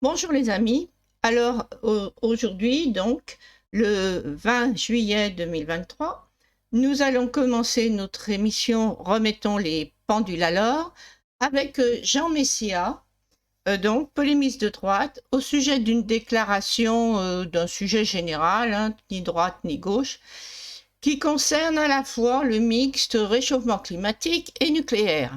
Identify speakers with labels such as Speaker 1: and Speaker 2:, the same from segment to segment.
Speaker 1: Bonjour les amis. Alors aujourd'hui, donc, le 20 juillet 2023, nous allons commencer notre émission Remettons les pendules à l'heure avec Jean Messia, donc polémiste de droite, au sujet d'une déclaration d'un sujet général, hein, ni droite ni gauche, qui concerne à la fois le mixte réchauffement climatique et nucléaire.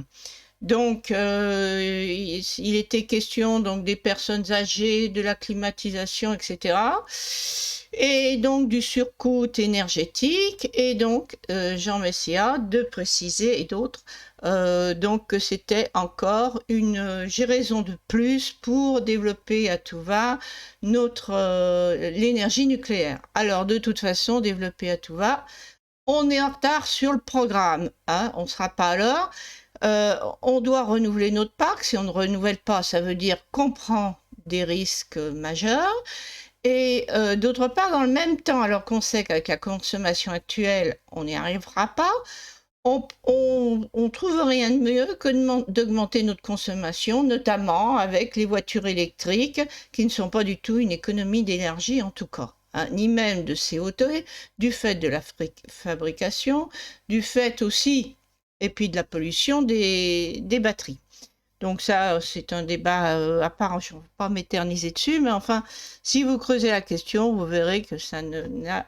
Speaker 1: Donc, il était question donc des personnes âgées, de la climatisation, etc. Et donc du surcoût énergétique. Et donc, Jean Messia de préciser et d'autres donc que c'était encore une raison de plus pour développer à tout va l'énergie nucléaire. Alors, de toute façon, développer à tout va, on est en retard sur le programme, hein, on ne sera pas à l'heure. On doit renouveler notre parc. Si on ne renouvelle pas, ça veut dire qu'on prend des risques majeurs. Et d'autre part, dans le même temps, alors qu'on sait qu'avec la consommation actuelle, on n'y arrivera pas, on trouve rien de mieux que d'augmenter notre consommation, notamment avec les voitures électriques, qui ne sont pas du tout une économie d'énergie en tout cas, hein, ni même de CO2, du fait de la fabrication, du fait aussi, et puis de la pollution des batteries. Donc ça, c'est un débat à part, je ne vais pas m'éterniser dessus, mais enfin, si vous creusez la question, vous verrez que ça n'a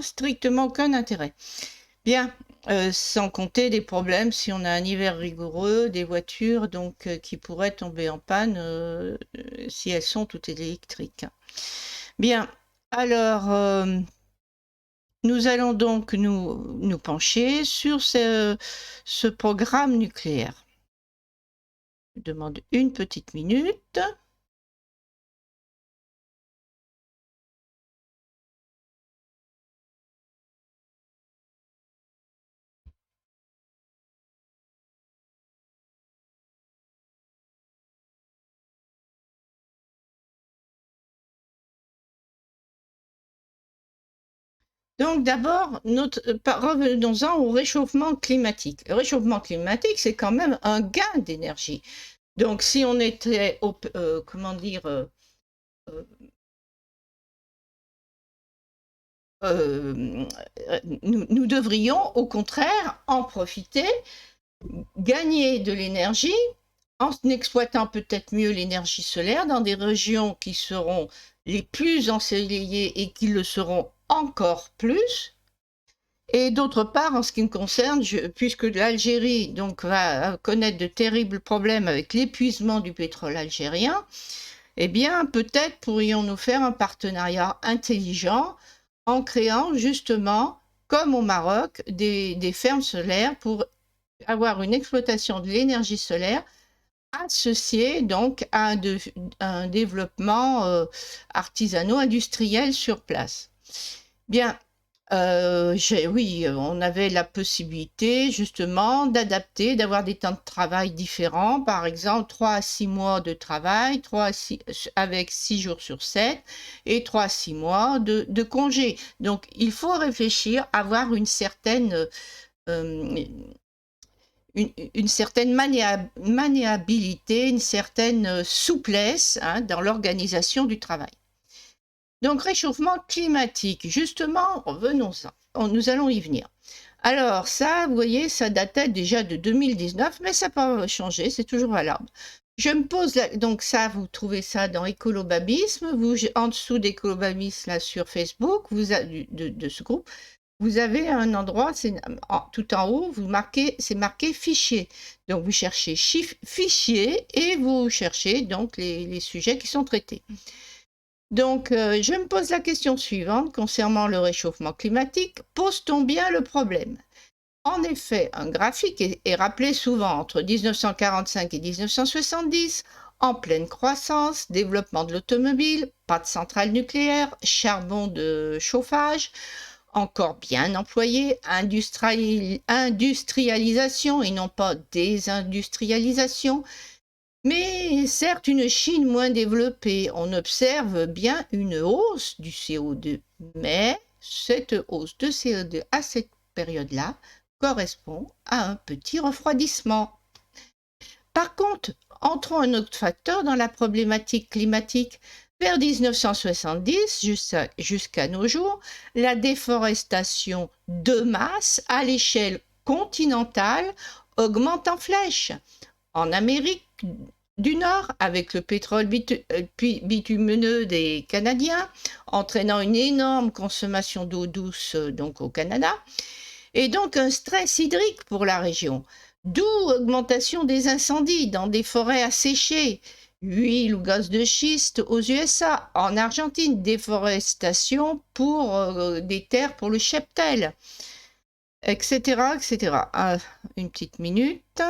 Speaker 1: strictement aucun intérêt. Bien, sans compter des problèmes si on a un hiver rigoureux, des voitures donc qui pourraient tomber en panne si elles sont toutes électriques. Bien, alors nous allons donc nous pencher sur ce programme nucléaire. Je demande une petite minute. Donc d'abord, revenons-en au réchauffement climatique. Le réchauffement climatique, c'est quand même un gain d'énergie. Donc si on était, comment dire, nous devrions au contraire en profiter, gagner de l'énergie en exploitant peut-être mieux l'énergie solaire dans des régions qui seront les plus ensoleillées et qui le seront encore plus. Et d'autre part, en ce qui me concerne, puisque l'Algérie donc va connaître de terribles problèmes avec l'épuisement du pétrole algérien, eh bien, peut-être pourrions-nous faire un partenariat intelligent en créant justement, comme au Maroc, des fermes solaires pour avoir une exploitation de l'énergie solaire associée donc à un développement artisanaux-industriel sur place. Bien, oui, on avait la possibilité justement d'adapter, d'avoir des temps de travail différents, par exemple 3 à 6 mois de travail, 3 à 6, avec 6 jours sur 7 et 3 à 6 mois de congé. Donc il faut réfléchir, avoir euh, une certaine maniabilité, une certaine souplesse, hein, dans l'organisation du travail. Donc, réchauffement climatique, justement, revenons-en, nous allons y venir. Alors, ça, vous voyez, ça datait déjà de 2019, mais ça n'a pas changé, c'est toujours valable. Je me pose, donc ça, vous trouvez ça dans Écolobabisme, en dessous d'Écolobabisme, là, sur Facebook, de ce groupe, vous avez un endroit, tout en haut, c'est marqué fichier. Donc, vous cherchez fichier et vous cherchez donc les sujets qui sont traités. Donc, je me pose la question suivante concernant le réchauffement climatique. Pose-t-on bien le problème? En effet, un graphique est rappelé souvent entre 1945 et 1970, en pleine croissance, développement de l'automobile, pas de centrales nucléaires, charbon de chauffage, encore bien employé, industrialisation et non pas désindustrialisation, mais certes, une Chine moins développée, on observe bien une hausse du CO2. Mais cette hausse de CO2 à cette période-là correspond à un petit refroidissement. Par contre, Entrons un autre facteur dans la problématique climatique. Vers 1970 jusqu'à nos jours, la déforestation de masse à l'échelle continentale augmente en flèche. En Amérique du Nord, avec le pétrole bitumineux des Canadiens, entraînant une énorme consommation d'eau douce donc au Canada, et donc un stress hydrique pour la région. D'où augmentation des incendies dans des forêts asséchées, huile ou gaz de schiste aux USA, en Argentine, déforestation pour des terres pour le cheptel, etc., etc. Ah, une petite minute.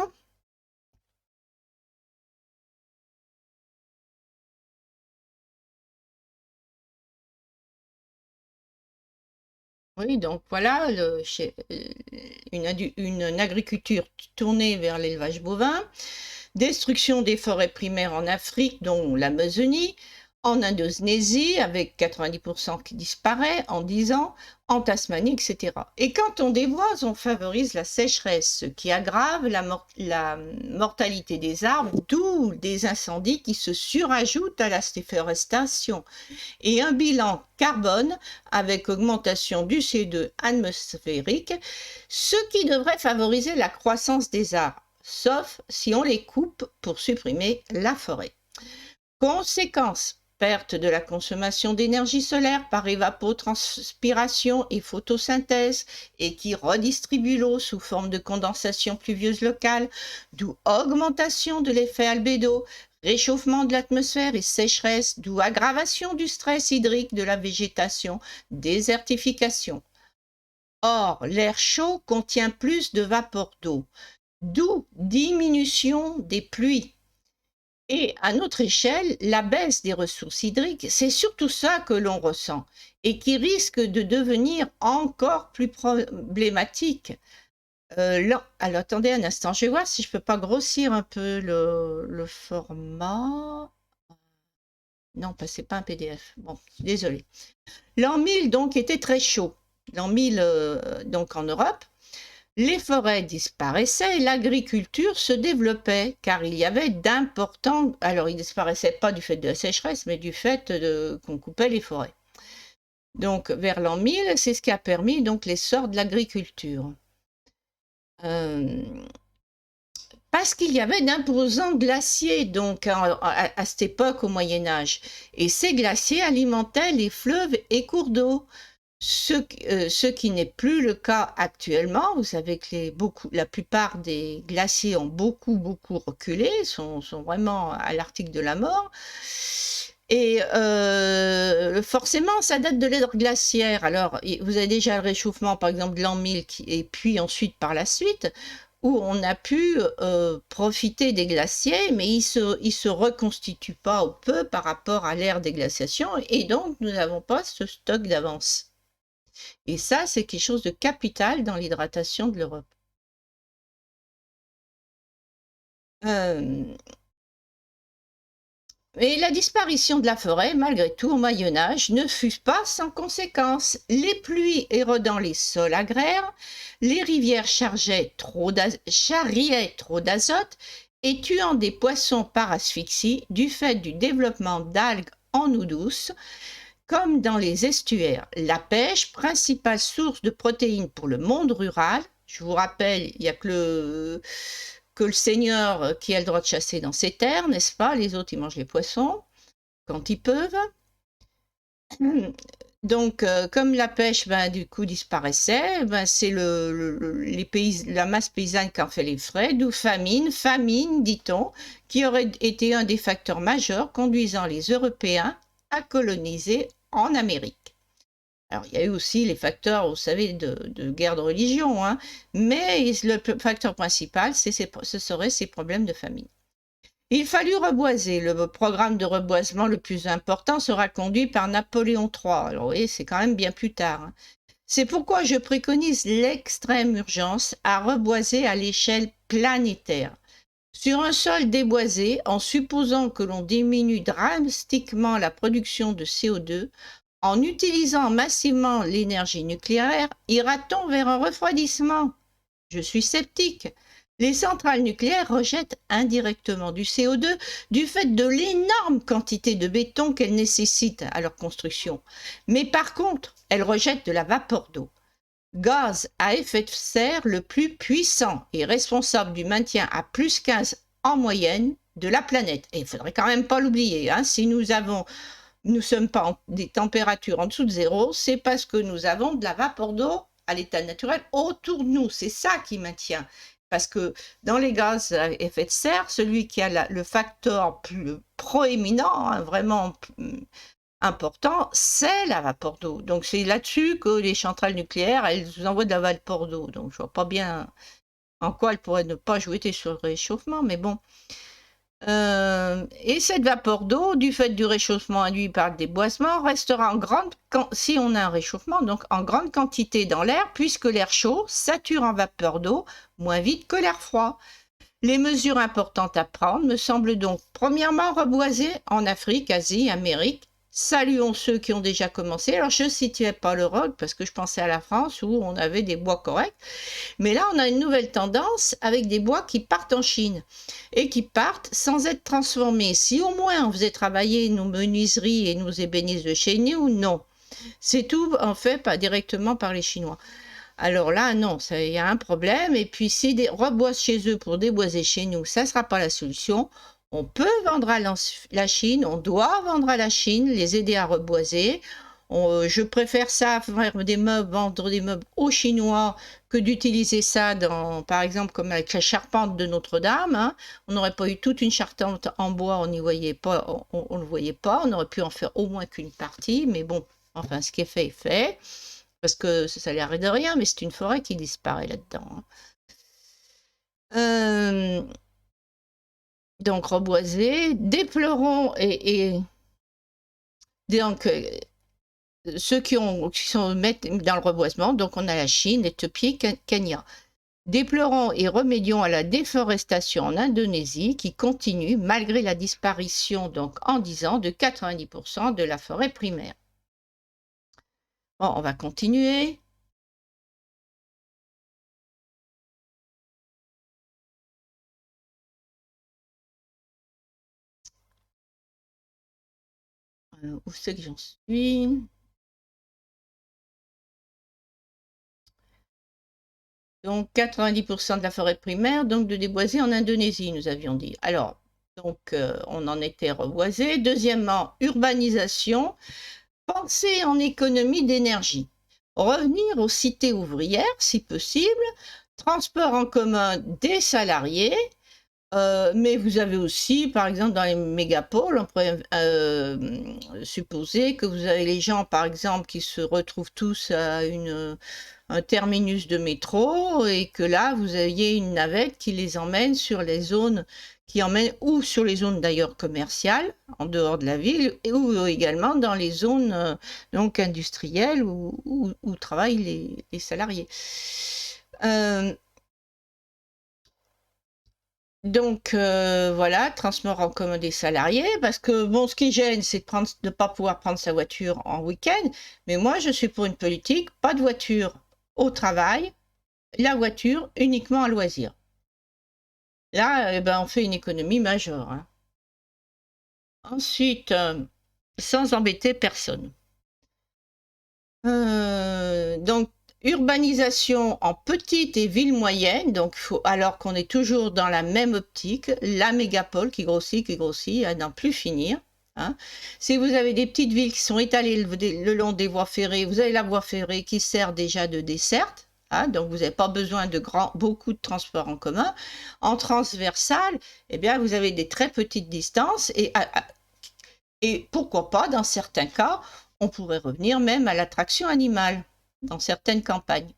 Speaker 1: Oui, donc voilà, une agriculture tournée vers l'élevage bovin, destruction des forêts primaires en Afrique, dont l'Amazonie, en Indonésie, avec 90% qui disparaît en 10 ans, en Tasmanie, etc. Et quand on déboise, on favorise la sécheresse, ce qui aggrave la mortalité des arbres, d'où des incendies qui se surajoutent à la déforestation. Et un bilan carbone avec augmentation du CO2 atmosphérique, ce qui devrait favoriser la croissance des arbres, sauf si on les coupe pour supprimer la forêt. Conséquence, perte de la consommation d'énergie solaire par évapotranspiration et photosynthèse et qui redistribue l'eau sous forme de condensation pluvieuse locale, d'où augmentation de l'effet albédo, réchauffement de l'atmosphère et sécheresse, d'où aggravation du stress hydrique de la végétation, désertification. Or, l'air chaud contient plus de vapeur d'eau, d'où diminution des pluies. Et à notre échelle, la baisse des ressources hydriques, c'est surtout ça que l'on ressent et qui risque de devenir encore plus problématique. Alors, attendez un instant, je vais voir si je peux pas grossir un peu le format. Non, c'est pas un PDF. Bon, désolé. L'an 1000, donc, était très chaud. L'an 1000, donc, en Europe. Les forêts disparaissaient et l'agriculture se développait car il y avait d'importants... Alors, ils ne disparaissaient pas du fait de la sécheresse, mais du fait qu'on coupait les forêts. Donc, vers l'an 1000, c'est ce qui a permis donc l'essor de l'agriculture. Parce qu'il y avait d'imposants glaciers donc à cette époque au Moyen Âge. Et ces glaciers alimentaient les fleuves et cours d'eau. Ce qui n'est plus le cas actuellement. Vous savez que la plupart des glaciers ont beaucoup reculé, sont vraiment à l'article de la mort. Et forcément, ça date de l'ère glaciaire. Alors, vous avez déjà le réchauffement, par exemple, de l'an 1000, et puis ensuite, par la suite, où on a pu profiter des glaciers, mais ils se reconstituent pas ou peu par rapport à l'ère des glaciations, et donc nous n'avons pas ce stock d'avance. Et ça, c'est quelque chose de capital dans l'hydratation de l'Europe. Et la disparition de la forêt, malgré tout, au Moyen-Âge, ne fut pas sans conséquences. Les pluies érodant les sols agraires, les rivières charriaient trop d'azote et tuant des poissons par asphyxie du fait du développement d'algues en eau douce, comme dans les estuaires. La pêche, principale source de protéines pour le monde rural, je vous rappelle, il n'y a que le seigneur qui a le droit de chasser dans ses terres, n'est-ce pas? Les autres, ils mangent les poissons quand ils peuvent. Donc, comme la pêche, du coup, disparaissait, c'est la masse paysanne qui en fait les frais, d'où famine, dit-on, qui aurait été un des facteurs majeurs conduisant les Européens à coloniser en Amérique. Alors, il y a eu aussi les facteurs, vous savez, de guerre de religion, hein, mais le facteur principal, ce serait ces problèmes de famine. Il fallut reboiser. Le programme de reboisement le plus important sera conduit par Napoléon III. Alors, oui, c'est quand même bien plus tard. Hein. C'est pourquoi je préconise l'extrême urgence à reboiser à l'échelle planétaire. Sur un sol déboisé, en supposant que l'on diminue drastiquement la production de CO2, en utilisant massivement l'énergie nucléaire, ira-t-on vers un refroidissement? Je suis sceptique. Les centrales nucléaires rejettent indirectement du CO2 du fait de l'énorme quantité de béton qu'elles nécessitent à leur construction. Mais par contre, elles rejettent de la vapeur d'eau, gaz à effet de serre le plus puissant et responsable du maintien à plus 15 en moyenne de la planète. Et il ne faudrait quand même pas l'oublier, hein, si nous ne sommes pas des températures en dessous de zéro, c'est parce que nous avons de la vapeur d'eau à l'état naturel autour de nous. C'est ça qui maintient. Parce que dans les gaz à effet de serre, celui qui a le facteur plus proéminent, hein, vraiment important, c'est la vapeur d'eau. Donc c'est là-dessus que les centrales nucléaires, elles nous envoient de la vapeur d'eau. Donc je vois pas bien en quoi elles pourraient ne pas jouer sur le réchauffement, mais bon. Et cette vapeur d'eau, du fait du réchauffement induit par le déboisement, restera si on a un réchauffement, donc en grande quantité dans l'air, puisque l'air chaud sature en vapeur d'eau moins vite que l'air froid. Les mesures importantes à prendre me semblent donc premièrement reboiser en Afrique, Asie, Amérique. Saluons ceux qui ont déjà commencé. Alors je ne situais pas l'Europe parce que je pensais à la France où on avait des bois corrects. Mais là, on a une nouvelle tendance avec des bois qui partent en Chine et qui partent sans être transformés. Si au moins on faisait travailler nos menuiseries et nos ébénistes de chez nous, non. C'est tout en fait pas directement par les Chinois. Alors là, non, il y a un problème. Et puis, si des reboisent chez eux pour déboiser chez nous, ça ne sera pas la solution. On peut vendre à la Chine, on doit vendre à la Chine, les aider à reboiser. Je préfère ça, faire des meubles, vendre des meubles aux Chinois, que d'utiliser ça, par exemple, comme avec la charpente de Notre-Dame. Hein. On n'aurait pas eu toute une charpente en bois, on n'y voyait pas, on le voyait pas. On aurait pu en faire au moins qu'une partie, mais bon, enfin, ce qui est fait est fait. Parce que ça a l'air de rien, mais c'est une forêt qui disparaît là-dedans. Donc reboiser, déplorons et donc ceux qui sont mettent dans le reboisement, donc on a la Chine, l'Éthiopie, Kenya. Déplorons et remédions à la déforestation en Indonésie qui continue malgré la disparition, donc en 10 ans, de 90% de la forêt primaire. Bon, on va continuer. Où c'est que j'en suis? Donc 90% de la forêt primaire, donc de déboiser en Indonésie, nous avions dit. Alors, donc on en était reboisé. Deuxièmement, urbanisation. Penser en économie d'énergie. Revenir aux cités ouvrières, si possible. Transport en commun des salariés. Mais vous avez aussi, par exemple, dans les mégapoles, on pourrait supposer que vous avez les gens, par exemple, qui se retrouvent tous à un terminus de métro et que là, vous ayez une navette qui les emmène sur les zones ou sur les zones d'ailleurs commerciales, en dehors de la ville, ou également dans les zones donc industrielles où travaillent les salariés. Donc voilà, transport en commun des salariés, parce que bon, ce qui gêne, c'est de ne pas pouvoir prendre sa voiture en week-end, mais moi je suis pour une politique, pas de voiture au travail, la voiture uniquement à loisir. Là, ben, on fait une économie majeure. Hein. Ensuite, sans embêter personne. Donc, urbanisation en petites et villes moyennes, donc alors qu'on est toujours dans la même optique, la mégapole qui grossit, à n'en plus finir. Hein. Si vous avez des petites villes qui sont étalées le long des voies ferrées, vous avez la voie ferrée qui sert déjà de desserte, hein, donc vous n'avez pas besoin de beaucoup de transports en commun. En transversal, eh bien, vous avez des très petites distances et pourquoi pas, dans certains cas, on pourrait revenir même à l'attraction animale dans certaines campagnes.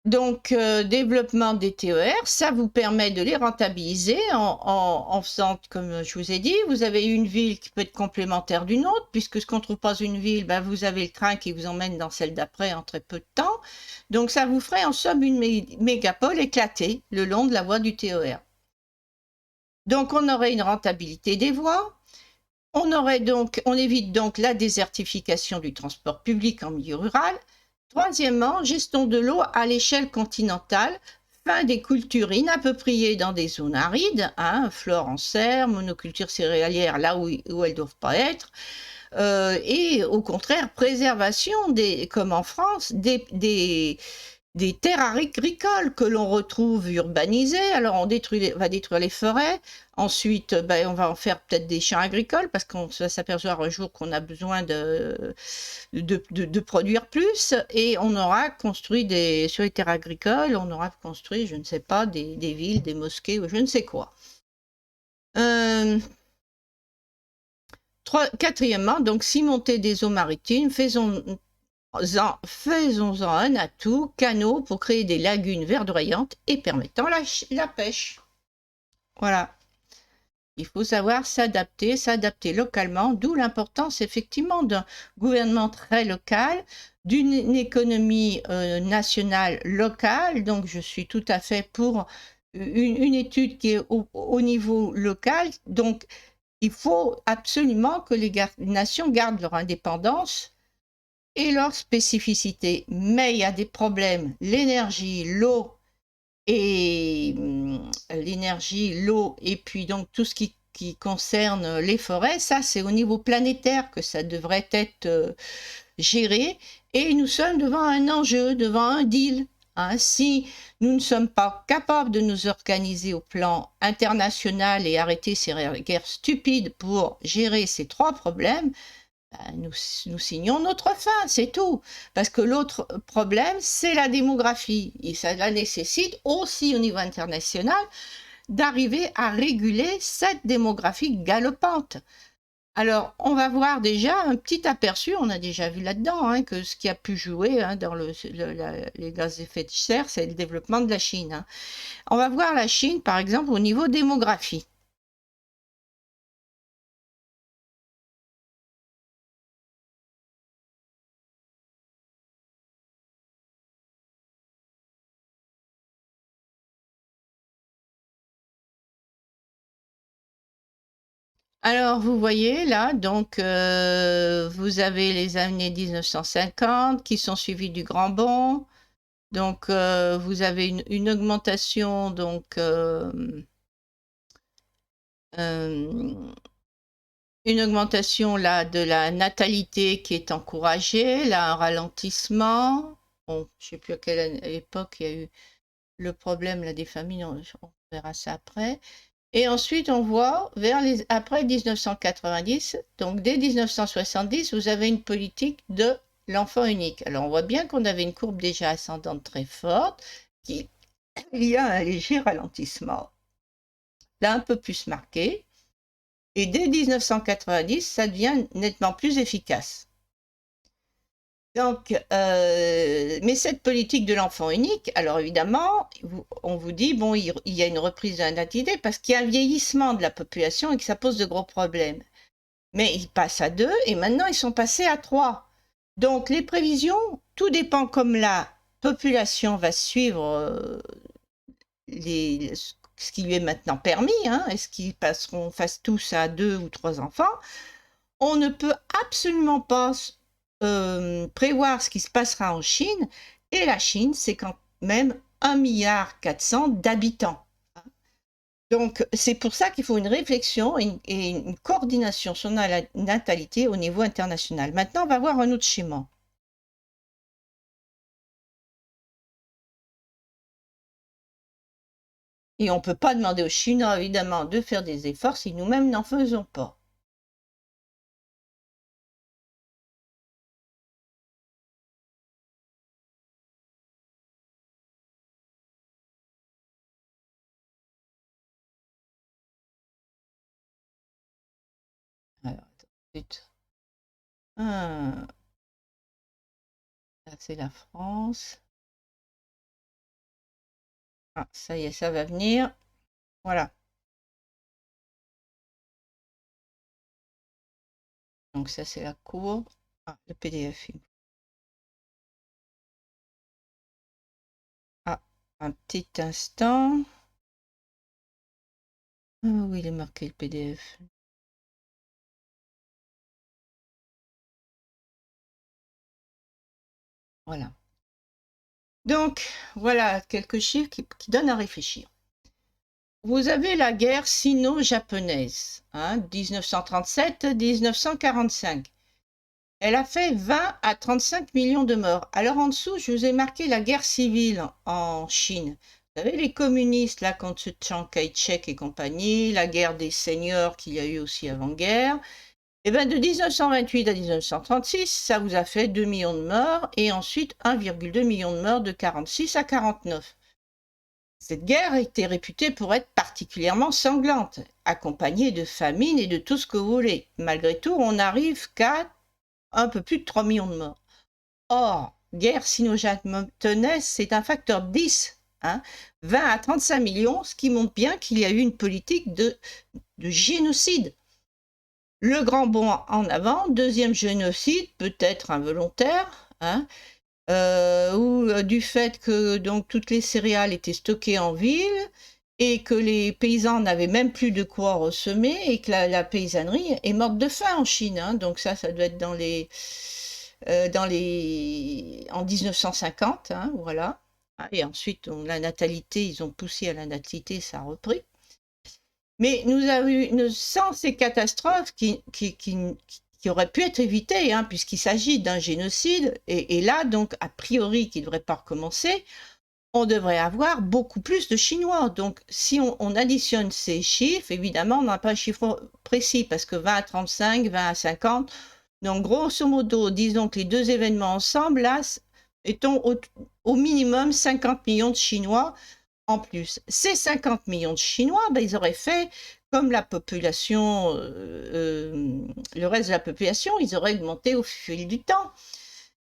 Speaker 1: Donc, développement des TER, ça vous permet de les rentabiliser en faisant, comme je vous ai dit, vous avez une ville qui peut être complémentaire d'une autre, puisque ce qu'on ne trouve pas une ville, ben, vous avez le train qui vous emmène dans celle d'après en très peu de temps. Donc, ça vous ferait en somme une mégapole éclatée le long de la voie du TER. Donc, on aurait une rentabilité des voies, On évite donc la désertification du transport public en milieu rural. Troisièmement, gestion de l'eau à l'échelle continentale, fin des cultures inappropriées dans des zones arides, flore en serre, monoculture céréalière là où elles ne doivent pas être, et au contraire, préservation, comme en France, des terres agricoles que l'on retrouve urbanisées. Alors on va détruire les forêts, ensuite on va en faire peut-être des champs agricoles parce qu'on va s'apercevoir un jour qu'on a besoin de produire plus, et on aura construit sur les terres agricoles, on aura construit, je ne sais pas, des villes, des mosquées ou je ne sais quoi. Quatrièmement, donc cimonter des eaux maritimes, faisons-en un atout, canaux pour créer des lagunes verdoyantes et permettant la pêche. Voilà. Il faut savoir s'adapter localement, d'où l'importance effectivement d'un gouvernement très local, d'une économie nationale locale. Donc je suis tout à fait pour une étude qui est au niveau local. Donc il faut absolument que les nations gardent leur indépendance et leurs spécificités. Mais il y a des problèmes, l'eau, et puis donc tout ce qui concerne les forêts, ça c'est au niveau planétaire que ça devrait être géré, et nous sommes devant un enjeu, devant un deal. Si nous ne sommes pas capables de nous organiser au plan international et arrêter ces guerres stupides pour gérer ces trois problèmes, nous signons notre fin, c'est tout. Parce que l'autre problème, c'est la démographie. Et ça nécessite aussi au niveau international d'arriver à réguler cette démographie galopante. Alors, on va voir déjà un petit aperçu, on a déjà vu là-dedans, que ce qui a pu jouer dans les gaz à effet de serre, c'est le développement de la Chine. On va voir la Chine, par exemple, au niveau démographie. Alors, vous voyez là, donc vous avez les années 1950 qui sont suivies du Grand Bond. Donc, vous avez une augmentation, donc une augmentation là de la natalité qui est encouragée, là un ralentissement. Bon, je ne sais plus à quelle époque il y a eu le problème là, des familles, on verra ça après. Et ensuite, on voit après 1990, donc dès 1970, vous avez une politique de l'enfant unique. Alors, on voit bien qu'on avait une courbe déjà ascendante très forte, il y a un léger ralentissement, là un peu plus marqué. Et dès 1990, ça devient nettement plus efficace. Donc, mais cette politique de l'enfant unique, alors évidemment, on vous dit, bon, il y a une reprise de la natalité parce qu'il y a un vieillissement de la population et que ça pose de gros problèmes. Mais ils passent à 2 et maintenant ils sont passés à 3. Donc, les prévisions, tout dépend comme la population va suivre ce qui lui est maintenant permis. Est-ce qu'ils fassent tous à 2 ou 3 enfants? On ne peut absolument pas prévoir ce qui se passera en Chine. Et la Chine, c'est quand même 1,4 milliard d'habitants. Donc, c'est pour ça qu'il faut une réflexion et une coordination sur la natalité au niveau international. Maintenant, on va voir un autre schéma. Et on ne peut pas demander aux Chinois, évidemment, de faire des efforts si nous-mêmes n'en faisons pas. Alors, attends, là, c'est la France. Ah, ça y est, ça va venir. Voilà. Donc ça, c'est la courbe. Ah, le PDF. Ah, un petit instant. Ah oui, il est marqué le PDF. Voilà. Donc, voilà quelques chiffres qui donnent à réfléchir. Vous avez la guerre sino-japonaise, 1937-1945. Elle a fait 20 à 35 millions de morts. Alors en dessous, je vous ai marqué la guerre civile en Chine. Vous savez, les communistes, là, contre Chiang Kai-shek et compagnie, la guerre des seigneurs qu'il y a eu aussi avant-guerre. Et bien de 1928 à 1936, ça vous a fait 2 millions de morts et ensuite 1,2 million de morts de 46 à 49. Cette guerre était réputée pour être particulièrement sanglante, accompagnée de famine et de tout ce que vous voulez. Malgré tout, on n'arrive qu'à un peu plus de 3 millions de morts. Or, guerre sino-japonaise, c'est un facteur 10, 20 à 35 millions, ce qui montre bien qu'il y a eu une politique de génocide. Le grand bond en avant, deuxième génocide, peut-être involontaire, ou du fait que donc toutes les céréales étaient stockées en ville et que les paysans n'avaient même plus de quoi ressemer et que la paysannerie est morte de faim en Chine. Donc ça doit être en 1950, voilà. Et ensuite, la natalité, ils ont poussé à la natalité, ça a repris. Mais nous avons eu, sans ces catastrophes qui auraient pu être évitées, puisqu'il s'agit d'un génocide, et là, donc, a priori, qui ne devrait pas recommencer, on devrait avoir beaucoup plus de Chinois. Donc, si on additionne ces chiffres, évidemment, on n'a pas un chiffre précis, parce que 20 à 35, 20 à 50, donc grosso modo, disons que les deux événements ensemble, là, étant au minimum 50 millions de Chinois en plus. Ces 50 millions de Chinois, ils auraient fait comme la population, le reste de la population, ils auraient augmenté au fil du temps.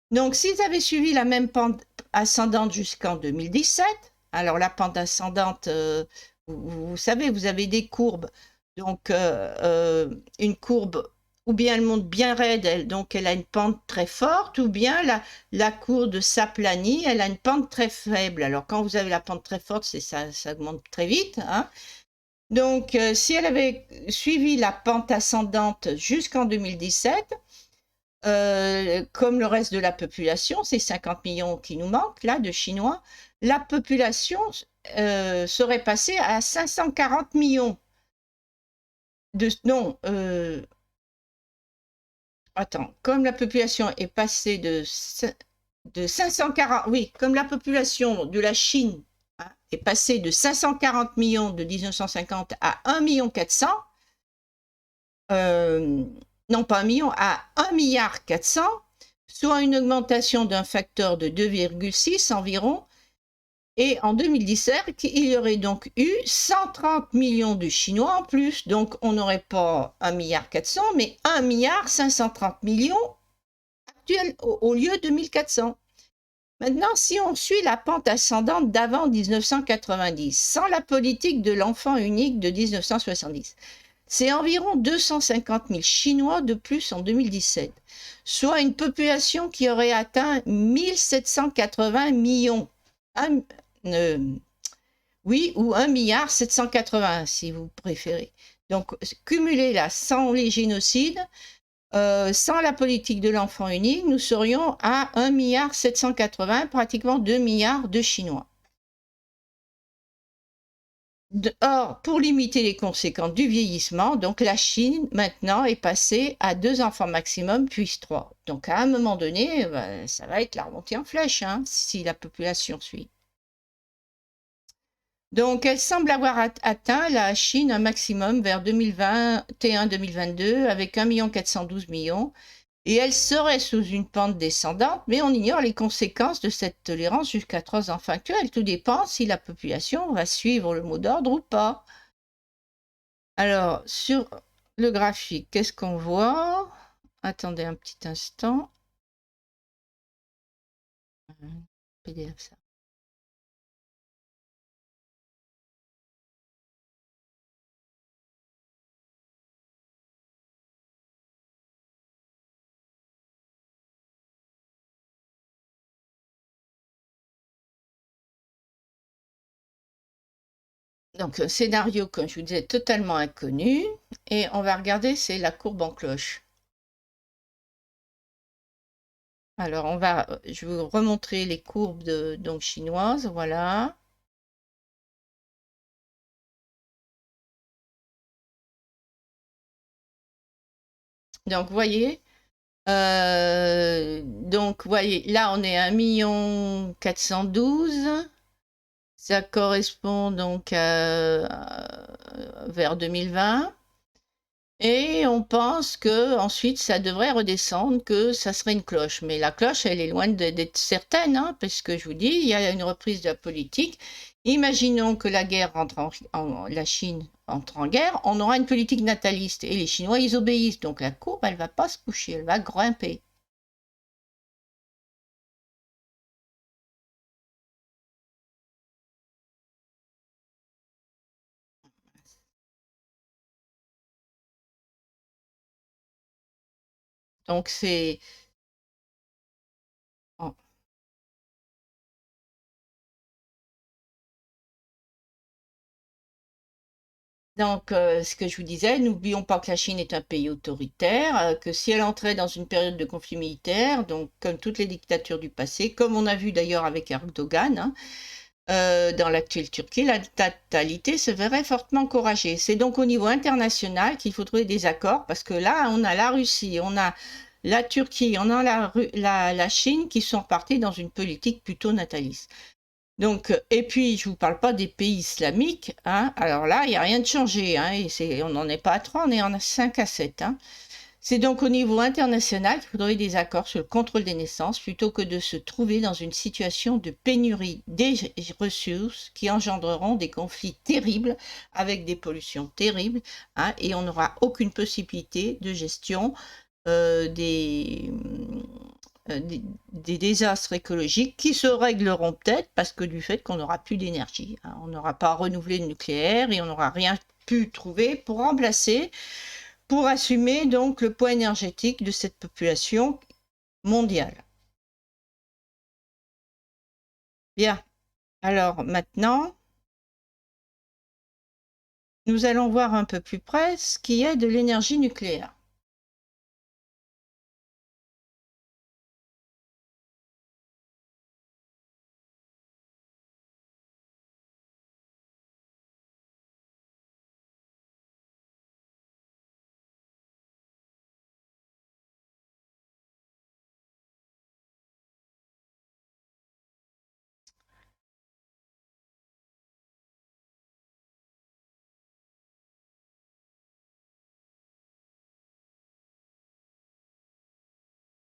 Speaker 1: Donc, s'ils avaient suivi la même pente ascendante jusqu'en 2017, alors la pente ascendante, vous savez, vous avez des courbes. Donc, une courbe, ou bien elle monte bien raide, donc elle a une pente très forte, ou bien la courbe s'aplanie, elle a une pente très faible. Alors, quand vous avez la pente très forte, ça augmente très vite. Donc, si elle avait suivi la pente ascendante jusqu'en 2017, comme le reste de la population, ces 50 millions qui nous manquent, là, de Chinois, la population serait passée à 540 millions. Comme la population est passée de 540, oui, comme la population de la Chine est passée de 540 millions de 1950 à 1,4 million, non pas 1 million, à 1,4 milliard, soit une augmentation d'un facteur de 2,6 environ. Et en 2017, il y aurait donc eu 130 millions de Chinois en plus. Donc, on n'aurait pas 1,4 milliard, mais 1,530 millions actuels au lieu de 1,400. Maintenant, si on suit la pente ascendante d'avant 1990, sans la politique de l'enfant unique de 1970, c'est environ 250 000 Chinois de plus en 2017, soit une population qui aurait atteint 1780 millions. Oui, ou 1,780 milliard si vous préférez. Donc, cumulé là, sans les génocides, sans la politique de l'enfant unique, nous serions à 1,780 milliard, pratiquement 2 milliards de Chinois. Or, pour limiter les conséquences du vieillissement, donc la Chine maintenant est passée à 2 enfants maximum, puis 3. Donc à un moment donné, ça va être la remontée en flèche, si la population suit. Donc elle semble avoir atteint, la Chine, un maximum vers 2021-2022 avec 1,412 million. Et elle serait sous une pente descendante, mais on ignore les conséquences de cette tolérance jusqu'à 3 enfants actuels. Tout dépend si la population va suivre le mot d'ordre ou pas. Alors, sur le graphique, qu'est-ce qu'on voit? Attendez un petit instant. PDF, ça. Donc, scénario, comme je vous disais, totalement inconnu. Et on va regarder, c'est la courbe en cloche. Alors, je vais vous remontrer les courbes donc chinoises, voilà. Donc, vous voyez, donc, voyez, là, on est à 1 412 000. Ça correspond donc vers 2020. Et on pense que ensuite ça devrait redescendre, que ça serait une cloche. Mais la cloche, elle est loin d'être certaine, hein, parce que je vous dis, il y a une reprise de la politique. Imaginons que la guerre la Chine entre en guerre, on aura une politique nataliste et les Chinois, ils obéissent. Donc la courbe, elle va pas se coucher, elle va grimper. Donc c'est... oh. Donc, ce que je vous disais, n'oublions pas que la Chine est un pays autoritaire, que si elle entrait dans une période de conflit militaire, donc comme toutes les dictatures du passé, comme on a vu d'ailleurs avec Erdogan, hein, dans l'actuelle Turquie, la totalité se verrait fortement encouragée. C'est donc au niveau international qu'il faut trouver des accords, parce que là, on a la Russie, on a la Turquie, on a la Chine qui sont partis dans une politique plutôt nataliste. Donc, et puis, je ne vous parle pas des pays islamiques, hein. Alors là, il n'y a rien de changé, hein, on n'en est pas à 3, on est en 5 à 7, hein. C'est donc au niveau international qu'il faudrait des accords sur le contrôle des naissances plutôt que de se trouver dans une situation de pénurie des ressources qui engendreront des conflits terribles avec des pollutions terribles, hein, et on n'aura aucune possibilité de gestion euh, des, des désastres écologiques qui se régleront peut-être parce que du fait qu'on n'aura plus d'énergie, hein. On n'aura pas renouvelé le nucléaire et on n'aura rien pu trouver pour remplacer, pour assumer donc le poids énergétique de cette population mondiale. Bien, alors maintenant, nous allons voir un peu plus près ce qui est de l'énergie nucléaire.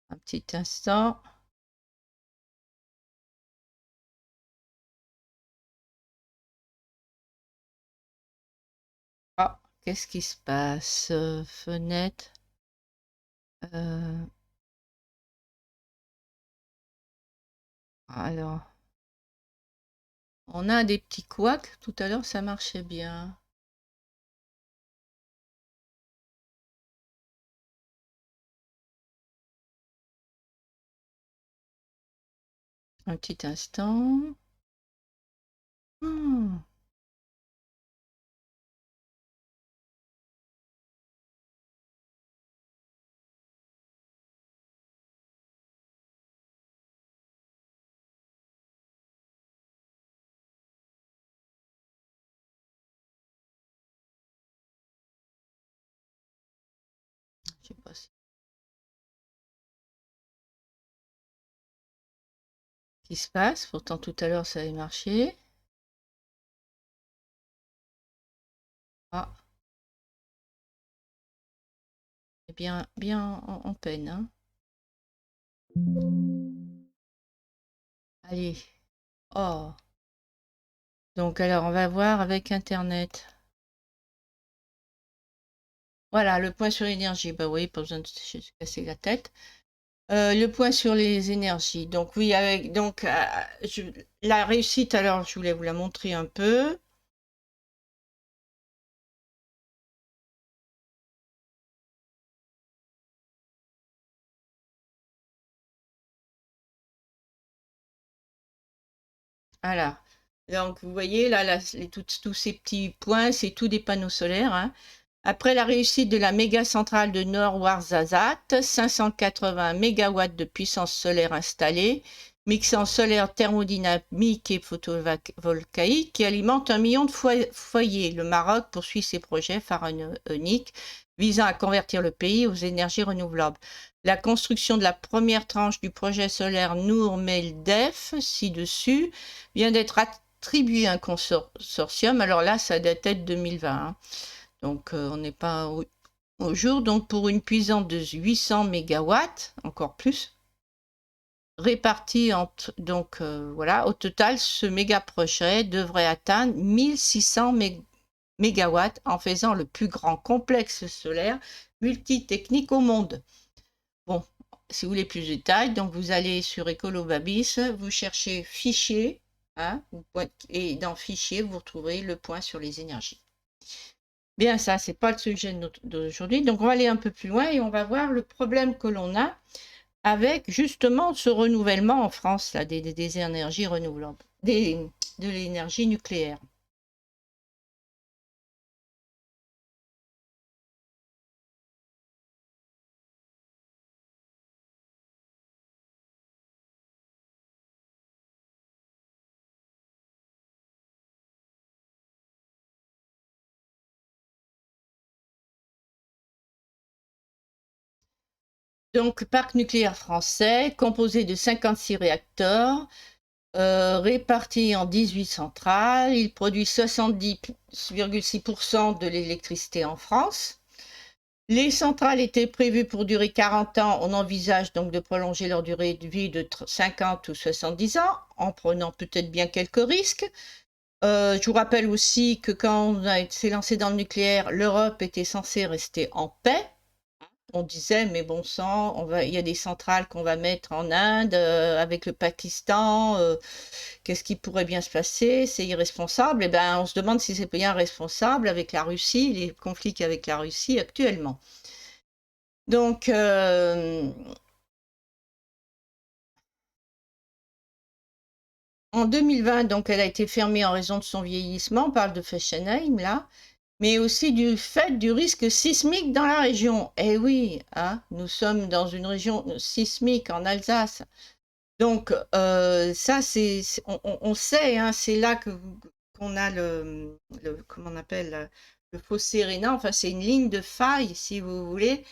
Speaker 1: Un petit instant. Ah, qu'est-ce qui se passe? Fenêtre. Euh, alors, on a des petits couacs. Tout à l'heure, ça marchait bien. Un petit instant. Hmm. Je sais pas ce qui se passe. Pourtant, tout à l'heure, ça avait marché. Ah, c'est bien en peine, hein. Allez. Oh. Donc, alors, on va voir avec Internet. Voilà, le point sur l'énergie. Bah oui, pas besoin de se casser la tête. Le point sur les énergies. Donc, oui, la réussite, alors, je voulais vous la montrer un peu. Voilà. Donc, vous voyez, là, tous ces petits points, c'est tous des panneaux solaires, hein. Après la réussite de la méga-centrale de Nord-Ouarzazate, 580 MW de puissance solaire installée, mixant solaire thermodynamique et photovoltaïque, qui alimente 1 million de foyers. Le Maroc poursuit ses projets pharaoniques visant à convertir le pays aux énergies renouvelables. La construction de la première tranche du projet solaire Nour Meldef, ci-dessus, vient d'être attribuée à un consortium. Alors là, ça date de 2020. Hein. Donc, on n'est pas au jour. Donc, pour une puissance de 800 MW, encore plus, réparti entre. Donc, voilà, au total, ce méga projet devrait atteindre 1600 MW en faisant le plus grand complexe solaire multitechnique au monde. Bon, si vous voulez plus de détails, donc vous allez sur Ecolobabis, vous cherchez fichier, hein, et dans fichier, vous retrouverez le point sur les énergies. Bien, ça, c'est pas le sujet d'aujourd'hui. Donc, on va aller un peu plus loin et on va voir le problème que l'on a avec justement ce renouvellement en France là, des énergies renouvelables, de l'énergie nucléaire. Donc, parc nucléaire français, composé de 56 réacteurs, répartis en 18 centrales. Il produit 70,6% de l'électricité en France. Les centrales étaient prévues pour durer 40 ans. On envisage donc de prolonger leur durée de vie de 50 ou 70 ans, en prenant peut-être bien quelques risques. Je vous rappelle aussi que quand on s'est lancé dans le nucléaire, l'Europe était censée rester en paix. On disait, mais bon sang, il y a des centrales qu'on va mettre en Inde, avec le Pakistan, qu'est-ce qui pourrait bien se passer? C'est irresponsable. Eh bien, on se demande si c'est bien responsable avec la Russie, les conflits avec la Russie actuellement. Donc, en 2020, donc, elle a été fermée en raison de son vieillissement, on parle de Fessenheim, là, mais aussi du fait du risque sismique dans la région. Eh oui, hein, nous sommes dans une région sismique en Alsace. Donc, ça, on sait, hein, c'est là qu'on a comment on appelle, le fossé rhénan. Enfin, c'est une ligne de faille, si vous voulez,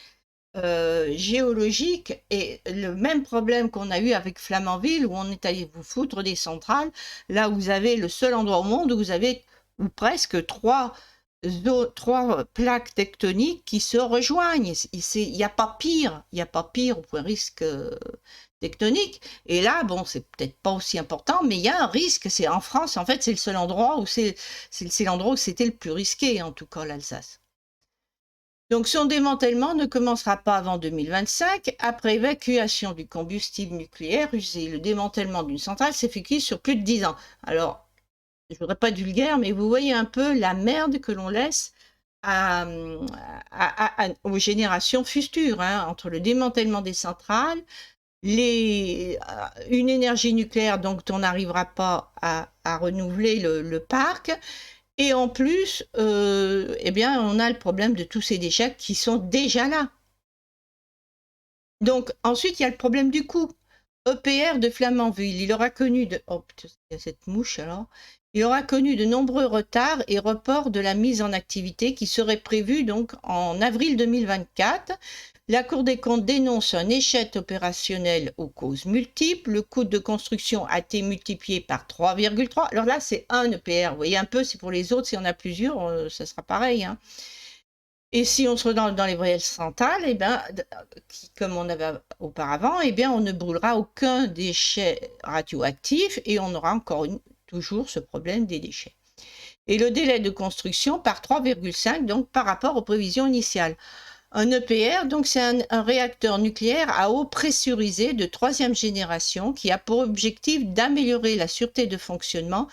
Speaker 1: géologique. Et le même problème qu'on a eu avec Flamanville, où on est allé vous foutre des centrales, là où vous avez le seul endroit au monde où vous avez, ou presque, trois plaques tectoniques qui se rejoignent. Il n'y a pas pire, au point risque tectonique. Et là, bon, c'est peut-être pas aussi important, mais il y a un risque. C'est en France, en fait, c'est le seul endroit où c'est l'endroit où c'était le plus risqué, en tout cas l'Alsace. Donc son démantèlement ne commencera pas avant 2025, après évacuation du combustible nucléaire usé. Le démantèlement d'une centrale s'effectue sur plus de 10 ans. Alors, je ne voudrais pas être vulgaire, mais vous voyez un peu la merde que l'on laisse aux générations futures, hein, entre le démantèlement des centrales, une énergie nucléaire dont on n'arrivera pas à renouveler le parc, et en plus, eh bien, on a le problème de tous ces déchets qui sont déjà là. Donc, ensuite, il y a le problème du coût. EPR de Flamanville, il aura connu de... Oh putain, il y a cette mouche alors. Il aura connu de nombreux retards et reports de la mise en activité qui serait prévue donc en avril 2024. La Cour des comptes dénonce un échec opérationnel aux causes multiples. Le coût de construction a été multiplié par 3,3. Alors là, c'est un EPR. Vous voyez un peu, c'est pour les autres, si on a plusieurs, ça sera pareil. Hein. Et si on se retrouve dans les vraies centrales, eh ben, comme on avait auparavant, eh bien, on ne brûlera aucun déchet radioactif et on aura encore toujours ce problème des déchets. Et le délai de construction par 3,5 donc par rapport aux prévisions initiales. Un EPR, donc c'est un réacteur nucléaire à eau pressurisée de 3e génération qui a pour objectif d'améliorer la sûreté de fonctionnement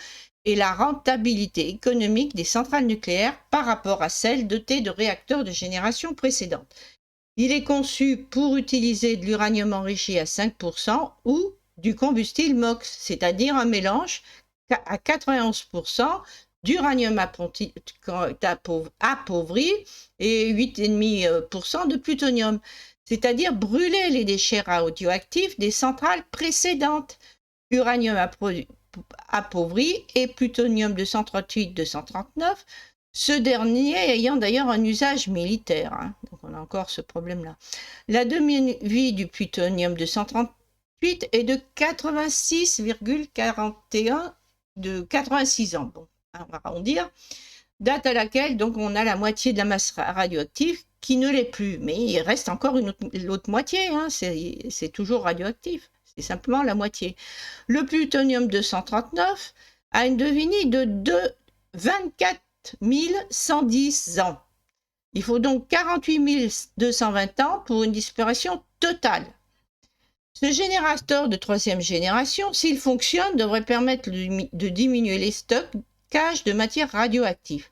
Speaker 1: et la rentabilité économique des centrales nucléaires par rapport à celles dotées de réacteurs de génération précédente. Il est conçu pour utiliser de l'uranium enrichi à 5% ou du combustible MOX, c'est-à-dire un mélange à 91% d'uranium appauvri et 8,5% de plutonium, c'est-à-dire brûler les déchets radioactifs des centrales précédentes. Uranium appauvri et plutonium 238-239, ce dernier ayant d'ailleurs un usage militaire. Hein. Donc on a encore ce problème-là. La demi-vie du plutonium 238 est de 86,41 de 86 ans. Bon, on va arrondir. Date à laquelle donc on a la moitié de la masse radioactive qui ne l'est plus. Mais il reste encore l'autre moitié. Hein. C'est toujours radioactif. C'est simplement la moitié. Le plutonium 239 a une devinée de 24 110 ans. Il faut donc 48 220 ans pour une disparition totale. Ce générateur de troisième génération, s'il fonctionne, devrait permettre de diminuer les stockages de matières radioactives.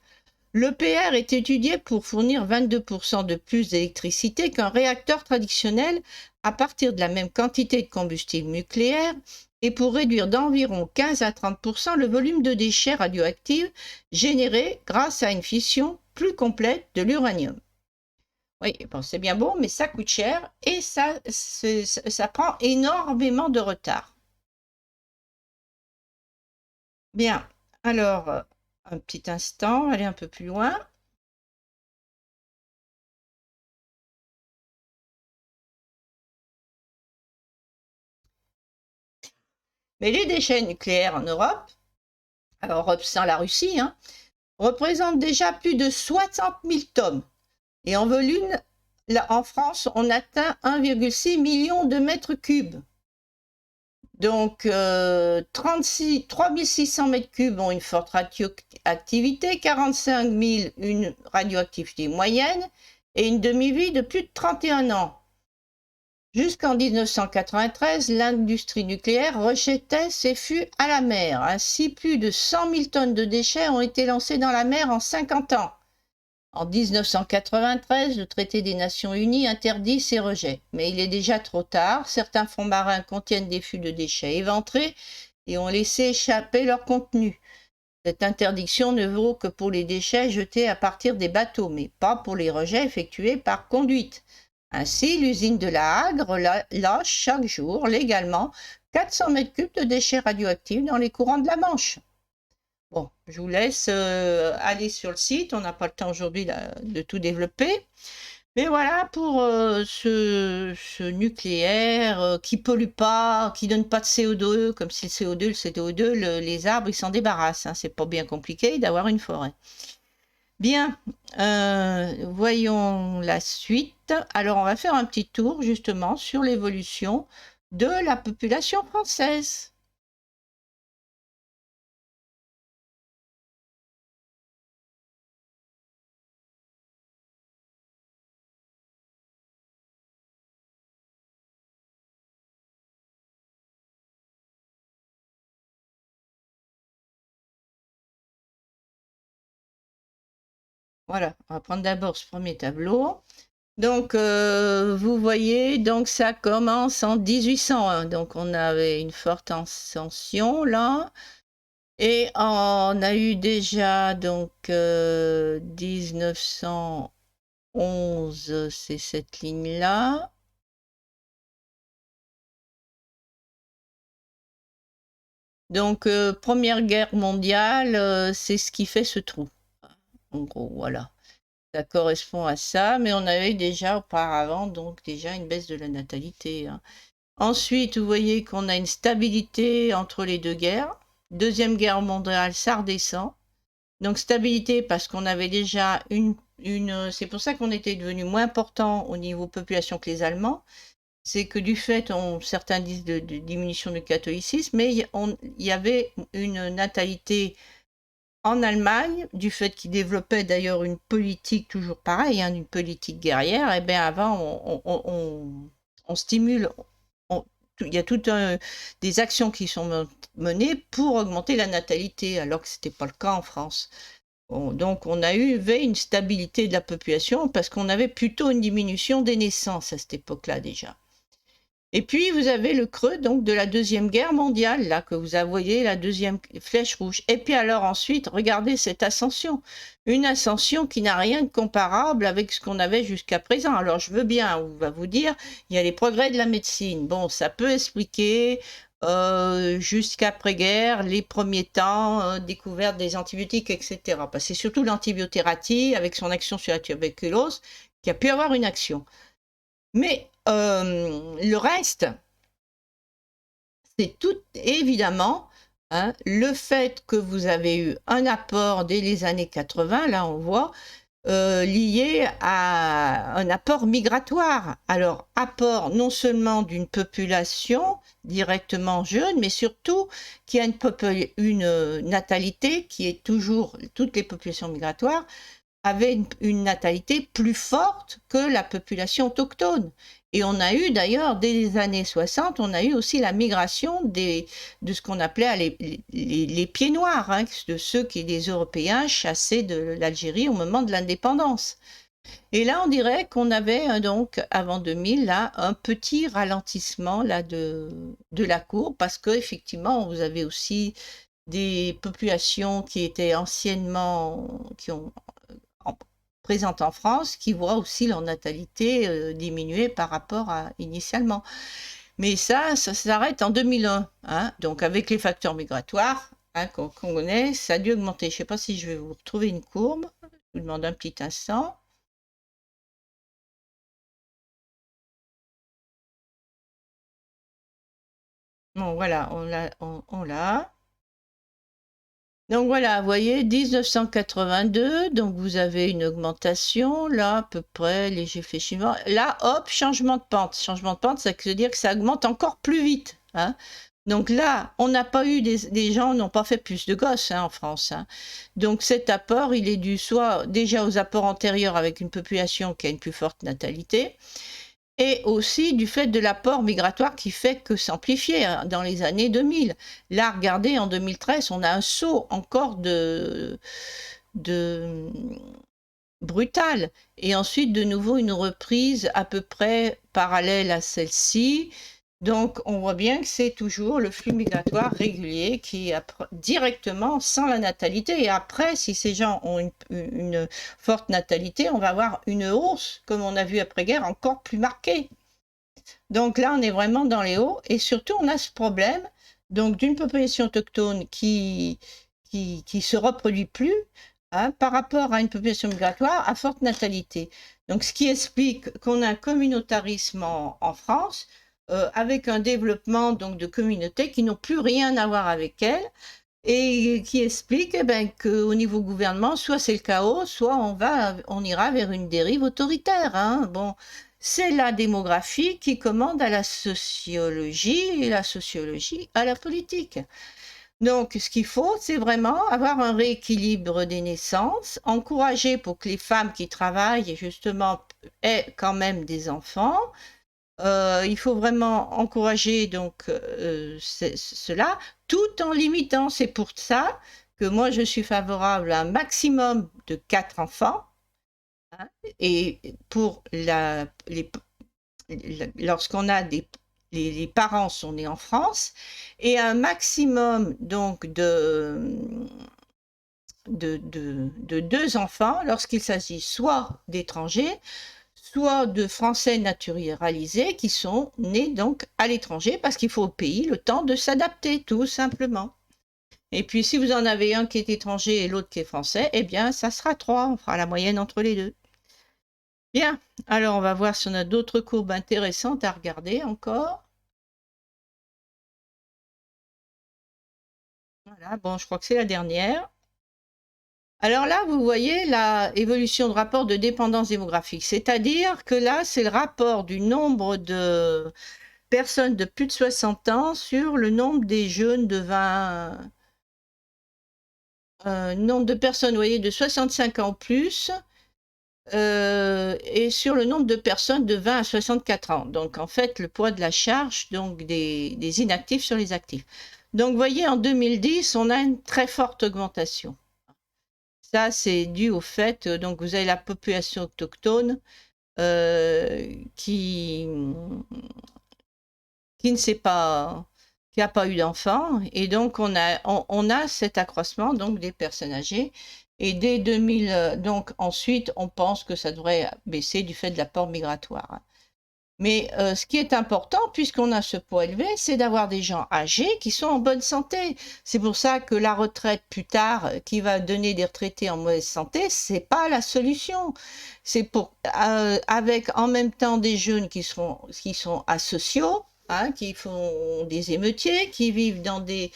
Speaker 1: L'EPR est étudié pour fournir 22% de plus d'électricité qu'un réacteur traditionnel à partir de la même quantité de combustible nucléaire et pour réduire d'environ 15 à 30% le volume de déchets radioactifs générés grâce à une fission plus complète de l'uranium. Oui, bon, c'est bien beau, mais ça coûte cher et ça prend énormément de retard. Bien, alors, un petit instant, aller un peu plus loin. Mais les déchets nucléaires en Europe, alors Europe sans la Russie, hein, représentent déjà plus de 60 000 tonnes. Et en volume, là, en France, on atteint 1,6 million de mètres cubes. Donc, 3 600 mètres cubes ont une forte radioactivité, 45 000 une radioactivité moyenne et une demi-vie de plus de 31 ans. Jusqu'en 1993, l'industrie nucléaire rejetait ses fûts à la mer. Ainsi, plus de 100 000 tonnes de déchets ont été lancées dans la mer en 50 ans. En 1993, le traité des Nations Unies interdit ces rejets. Mais il est déjà trop tard. Certains fonds marins contiennent des fûts de déchets éventrés et ont laissé échapper leur contenu. Cette interdiction ne vaut que pour les déchets jetés à partir des bateaux, mais pas pour les rejets effectués par conduite. Ainsi, l'usine de La Hagre lâche chaque jour légalement 400 mètres cubes de déchets radioactifs dans les courants de la Manche. Bon, je vous laisse aller sur le site, on n'a pas le temps aujourd'hui de tout développer. Mais voilà pour ce nucléaire qui pollue pas, qui donne pas de CO2, comme si le CO2, les arbres, ils s'en débarrassent. Hein. C'est pas bien compliqué d'avoir une forêt. Bien, voyons la suite. Alors, on va faire un petit tour justement sur l'évolution de la population française. Voilà, on va prendre d'abord ce premier tableau. Donc, vous voyez, donc ça commence en 1801. Donc, on avait une forte ascension là. Et on a eu déjà, donc, 1911, c'est cette ligne-là. Donc, Première Guerre mondiale, c'est ce qui fait ce trou. En gros, voilà. Ça correspond à ça, mais on avait déjà auparavant, donc déjà une baisse de la natalité. Hein. Ensuite, vous voyez qu'on a une stabilité entre les deux guerres. Deuxième guerre mondiale, ça redescend. Donc stabilité parce qu'on avait déjà c'est pour ça qu'on était devenu moins important au niveau population que les Allemands. C'est que du fait, certains disent de diminution du catholicisme, mais il y avait une natalité en Allemagne, du fait qu'ils développaient d'ailleurs une politique toujours pareille, hein, une politique guerrière. Et bien avant, on stimule, il y a toutes des actions qui sont menées pour augmenter la natalité, alors que ce n'était pas le cas en France. Bon, donc on a eu une stabilité de la population parce qu'on avait plutôt une diminution des naissances à cette époque-là déjà. Et puis, vous avez le creux donc, de la Deuxième Guerre mondiale, là, que vous voyez, la deuxième flèche rouge. Et puis alors ensuite, regardez cette ascension. Une ascension qui n'a rien de comparable avec ce qu'on avait jusqu'à présent. Alors, je veux bien, on va vous dire, il y a les progrès de la médecine. Bon, ça peut expliquer jusqu'après-guerre, les premiers temps, découverte des antibiotiques, etc. Parce que c'est surtout l'antibiothérapie, avec son action sur la tuberculose, qui a pu avoir une action. Mais le reste, c'est tout évidemment hein, le fait que vous avez eu un apport dès les années 80, là on voit, lié à un apport migratoire. Alors, apport non seulement d'une population directement jeune, mais surtout qui a une natalité qui est toujours, toutes les populations migratoires, avait une natalité plus forte que la population autochtone. Et on a eu d'ailleurs, dès les années 60, on a eu aussi la migration de ce qu'on appelait les pieds noirs, hein, de ceux qui des Européens chassés de l'Algérie au moment de l'indépendance. Et là, on dirait qu'on avait donc, avant 2000, là, un petit ralentissement là, de la courbe, parce qu'effectivement, vous avez aussi des populations qui étaient anciennement, qui ont présentes en France, qui voient aussi leur natalité diminuer par rapport à initialement. Mais ça s'arrête en 2001. Hein, donc avec les facteurs migratoires hein, qu'on connaît, ça a dû augmenter. Je ne sais pas si je vais vous retrouver une courbe. Je vous demande un petit instant. Bon, voilà, on l'a. Donc voilà, vous voyez, 1982, donc vous avez une augmentation, là, à peu près, léger fléchissement. Là, hop, changement de pente. Changement de pente, ça veut dire que ça augmente encore plus vite. Hein. Donc là, on n'a pas eu des gens n'ont pas fait plus de gosses hein, en France. Hein. Donc cet apport, il est dû soit déjà aux apports antérieurs avec une population qui a une plus forte natalité, et aussi du fait de l'apport migratoire qui fait que s'amplifier hein, dans les années 2000. Là, regardez, en 2013, on a un saut encore de brutal. Et ensuite, de nouveau, une reprise à peu près parallèle à celle-ci. Donc, on voit bien que c'est toujours le flux migratoire régulier qui est directement sans la natalité. Et après, si ces gens ont une forte natalité, on va avoir une hausse, comme on a vu après-guerre, encore plus marquée. Donc là, on est vraiment dans les hauts. Et surtout, on a ce problème donc d'une population autochtone qui se reproduit plus hein, par rapport à une population migratoire à forte natalité. Donc, ce qui explique qu'on a un communautarisme en France, avec un développement donc, de communautés qui n'ont plus rien à voir avec elles et qui explique eh ben, qu'au niveau gouvernement, soit c'est le chaos, soit on ira vers une dérive autoritaire. Hein. Bon, c'est la démographie qui commande à la sociologie et la sociologie à la politique. Donc, ce qu'il faut, c'est vraiment avoir un rééquilibre des naissances, encourager pour que les femmes qui travaillent, justement, aient quand même des enfants, il faut vraiment encourager donc cela, tout en limitant. C'est pour ça que moi je suis favorable à un maximum de 4 enfants. Hein, et pour lorsqu'on a les parents sont nés en France, et un maximum donc de 2 enfants lorsqu'il s'agit soit d'étrangers, soit de Français naturalisés qui sont nés donc à l'étranger parce qu'il faut au pays le temps de s'adapter, tout simplement. Et puis si vous en avez un qui est étranger et l'autre qui est français, eh bien ça sera 3, on fera la moyenne entre les deux. Bien, alors on va voir si on a d'autres courbes intéressantes à regarder encore. Voilà, bon, je crois que c'est la dernière. Alors là, vous voyez la évolution de rapport de dépendance démographique, c'est-à-dire que là, c'est le rapport du nombre de personnes de plus de 60 ans sur le nombre des jeunes de 20... nombre de personnes, vous voyez, de 65 ans plus, et sur le nombre de personnes de 20 à 64 ans. Donc, en fait, le poids de la charge donc des inactifs sur les actifs. Donc, vous voyez, en 2010, on a une très forte augmentation. Ça, c'est dû au fait, donc vous avez la population autochtone qui qui ne sait pas, qui n'a pas eu d'enfant. Et donc, on a cet accroissement donc, des personnes âgées. Et dès 2000, donc ensuite, on pense que ça devrait baisser du fait de l'apport migratoire. Mais ce qui est important, puisqu'on a ce poids élevé, c'est d'avoir des gens âgés qui sont en bonne santé. C'est pour ça que la retraite plus tard, qui va donner des retraités en mauvaise santé, c'est pas la solution. C'est pour avec en même temps des jeunes qui sont asociaux, hein, qui font des émeutiers, qui vivent dans des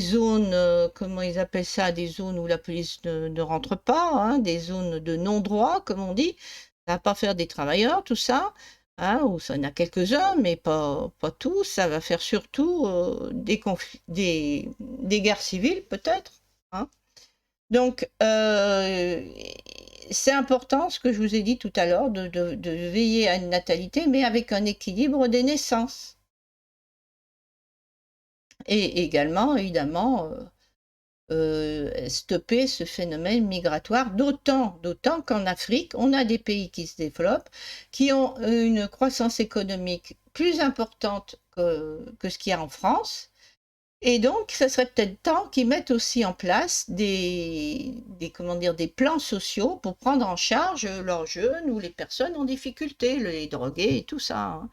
Speaker 1: zones, comment ils appellent ça, des zones où la police ne rentre pas, hein, des zones de non-droit, comme on dit. Ça va pas faire des travailleurs, tout ça. Hein, où ça en a quelques-uns, mais pas tous. Ça va faire surtout des conflits, des guerres civiles, peut-être. Hein. Donc, c'est important, ce que je vous ai dit tout à l'heure, de veiller à une natalité, mais avec un équilibre des naissances. Et également, évidemment, stopper ce phénomène migratoire, d'autant qu'en Afrique, on a des pays qui se développent, qui ont une croissance économique plus importante que ce qu'il y a en France. Et donc, ça serait peut-être temps qu'ils mettent aussi en place comment dire, des plans sociaux pour prendre en charge leurs jeunes ou les personnes en difficulté, les drogués et tout ça. Hein.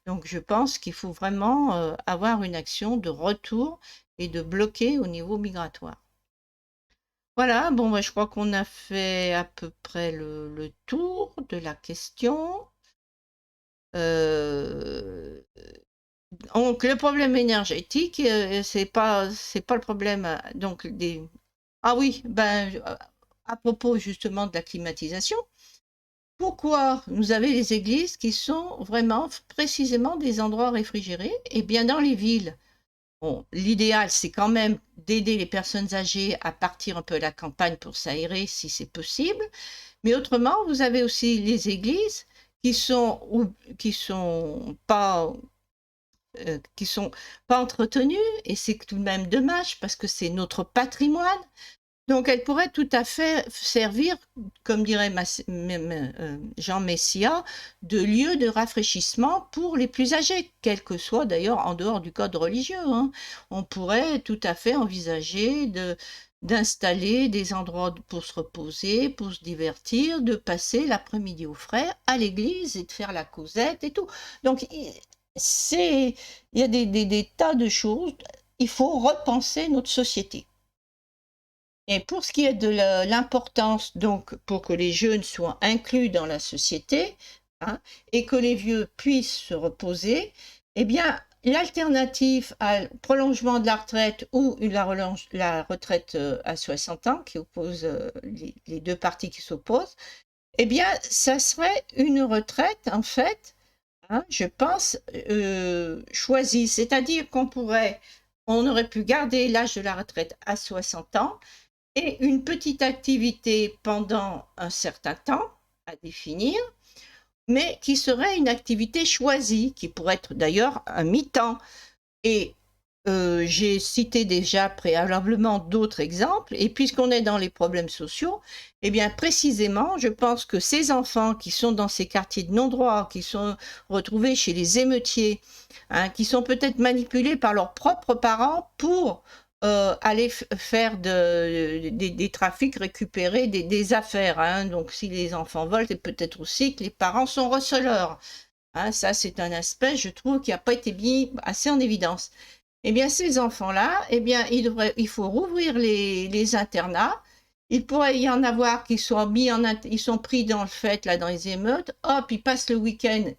Speaker 1: Donc, je pense qu'il faut vraiment avoir une action de retour et de bloquer au niveau migratoire. Voilà, bon, je crois qu'on a fait à peu près le tour de la question. Donc, le problème énergétique, c'est pas le problème. Donc, ah oui, à propos justement de la climatisation, pourquoi vous avez les églises qui sont vraiment précisément des endroits réfrigérés? Eh bien, dans les villes, bon, l'idéal, c'est quand même d'aider les personnes âgées à partir un peu à la campagne pour s'aérer si c'est possible. Mais autrement, vous avez aussi les églises qui sont pas entretenues, et c'est tout de même dommage parce que c'est notre patrimoine. Donc, elles pourraient tout à fait servir, comme dirait Jean Messia, de lieu de rafraîchissement pour les plus âgés, quel que soit d'ailleurs en dehors du code religieux. Hein. On pourrait tout à fait envisager d'installer des endroits pour se reposer, pour se divertir, de passer l'après-midi au frais à l'église et de faire la causette et tout. Donc, il y a des tas de choses. Il faut repenser notre société. Et pour ce qui est de l'importance, donc, pour que les jeunes soient inclus dans la société, hein, et que les vieux puissent se reposer, eh bien, l'alternative à prolongement de la retraite ou la retraite à 60 ans, qui oppose les deux parties qui s'opposent, eh bien, ça serait une retraite, en fait, hein, je pense, choisie. C'est-à-dire on aurait pu garder l'âge de la retraite à 60 ans, et une petite activité pendant un certain temps à définir, mais qui serait une activité choisie, qui pourrait être d'ailleurs un mi-temps. Et j'ai cité déjà préalablement d'autres exemples, et puisqu'on est dans les problèmes sociaux, eh bien précisément, je pense que ces enfants qui sont dans ces quartiers de non-droit, qui sont retrouvés chez les émeutiers, hein, qui sont peut-être manipulés par leurs propres parents pour aller faire des trafics, récupérer des affaires. Hein. Donc, si les enfants volent, c'est peut-être aussi que les parents sont receleurs. Hein. Ça, c'est un aspect, je trouve, qui n'a pas été mis assez en évidence. Eh bien, ces enfants-là, eh bien, il faut rouvrir les internats. Il pourrait y en avoir qui sont ils sont pris dans le fait, là, dans les émeutes. Hop, ils passent le week-end.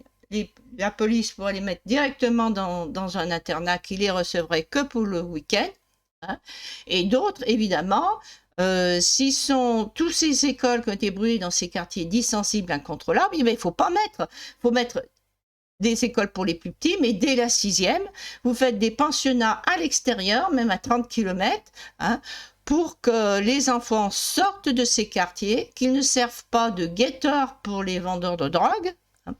Speaker 1: La police pourrait les mettre directement dans un internat qui les recevrait que pour le week-end. Hein. Et d'autres, évidemment, tous ces écoles qui ont été brûlées dans ces quartiers dits sensibles, incontrôlables, il faut mettre des écoles pour les plus petits, mais dès la 6e, vous faites des pensionnats à l'extérieur, même à 30 km, hein, pour que les enfants sortent de ces quartiers, qu'ils ne servent pas de guetteurs pour les vendeurs de drogue, hein,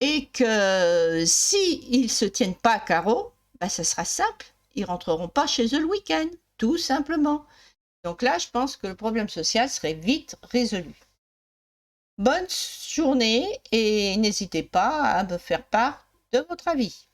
Speaker 1: et que s'ils ne se tiennent pas à carreau, ça sera simple. Ils rentreront pas chez eux le week-end, tout simplement. Donc là, je pense que le problème social serait vite résolu. Bonne journée et n'hésitez pas à me faire part de votre avis.